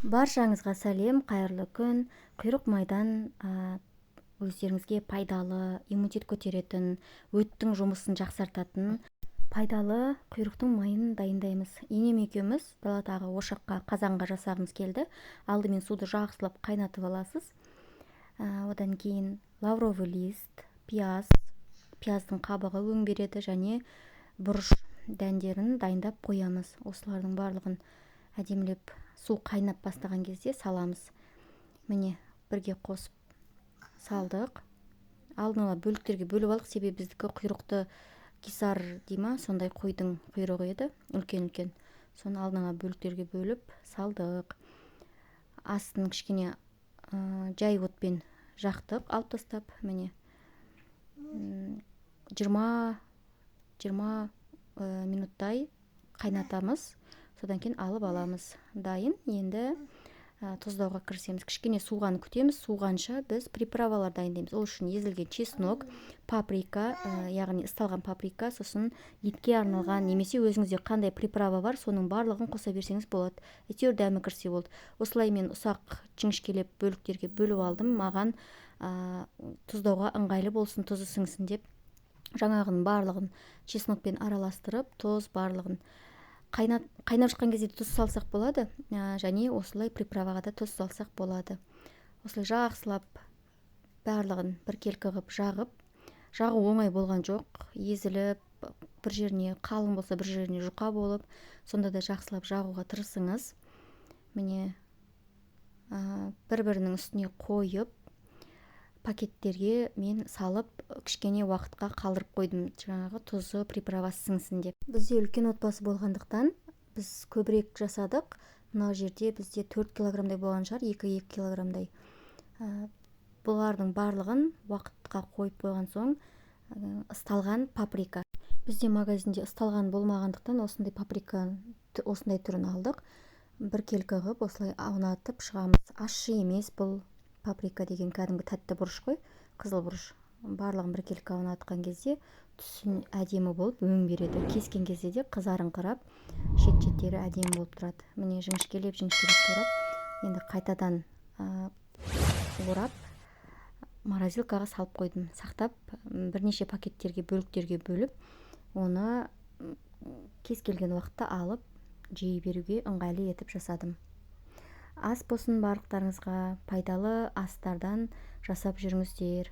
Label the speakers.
Speaker 1: Баршаңызға сәлем, қайырлы күн. Құйрық майдан өздеріңізге пайдалы, иммунитет көтеретін, өттің жұмысын жақсартатын пайдалы құйрықтың майын дайындаймыз. Енем екеуміз даладағы ошаққа, қазанға жасағымыз келді. Алдымен суды жақсылап қайнатып аласыз. Одан кейін лавровый лист, пияздың қабығы өң береді және бұрыш дәндерін дайындап қоямыз. Осылардың барлығын әдемілеп су қайнап бастаған кезде саламыз. Міне, бірге қосып салдық. Алдын ала бөліктерге бөліп алдық, себебі біздікі құйрықты кисар дейма, сондай қойдың құйрығы еді, үлкен-үлкен. Соны алдын ала бөліктерге бөліп салдық. Астын кішкене жай отпен жақтық, алып тастап, міне 20 минуттай қайнатамыз. Содан кейін алып аламыз. Дайын. Енді тұздауға кірісеміз. Кішкене суғаны күтеміз. Суғанша біз приправалар дайындаймыз. Ол үшін езілген чеснок, паприка, яғни ысталған паприка, сосын етке арналған немесе өзіңізде қандай приправа бар, соның барлығын қоса берсеңіз болады. Әйтеуір дәмі кірсе болды. Осылай мен ұсақ жіңішкелеп бөліктерге бөліп алдым. Маған тұздауға ыңғайлы болсын, тұзы сіңсін деп. Жаңағының барлығын чеснокпен араластырып, тұз барлығын қайнап жатқан кезде тұз салсақ болады, және осылай приправаға да тұз салсақ болады. Осылай жақсылап барлығын біркелкі қылып жағу оңай болған жоқ. Езіліп, бір жеріне қалың болса, бір жеріне жұқа болып, сонда да жақсылап жағуға тырысыңыз. Міне, бір-бірінің үстіне қойып, пакеттерге мен салып, кішкене уақытқа қалдырып қойдым, жаңағы тұзы, приправасы сіңсін деп. Бізде үлкен отбасы болғандықтан біз көбірек жасадық. Мына жерде бізде 4 килограммдай болған шығар, 2 килограммдай. Бұлардың барлығын уақытқа қойып қойған соң ысталған паприка. Бізде магазинде ысталған болмағандықтан осындай паприка, осындай түрін алдық. Біркелкі қылып осылай аунатып шығамыз. Ащы емес, бұл паприка деген кәдімгі тәтті бұрыш қой, қызыл бұрыш. Барлығын біркелкі аунатқан кезде түсін әдемі болып өң береді. Кескен кезде де қызарыңқырап, шет-шеттері әдемі болып тұрады. Міне жіңішкелеп турап, енді қайтадан орап, морозилкаға салып қойдым. Сақтап, бірнеше пакеттерге, бөліктерге бөліп, оны кез келген уақытта алып, жей беруге ыңғайлы етіп жасадым. Ас болсын барлықтарыңызға, пайдалы астардан жасап жүріңіздер.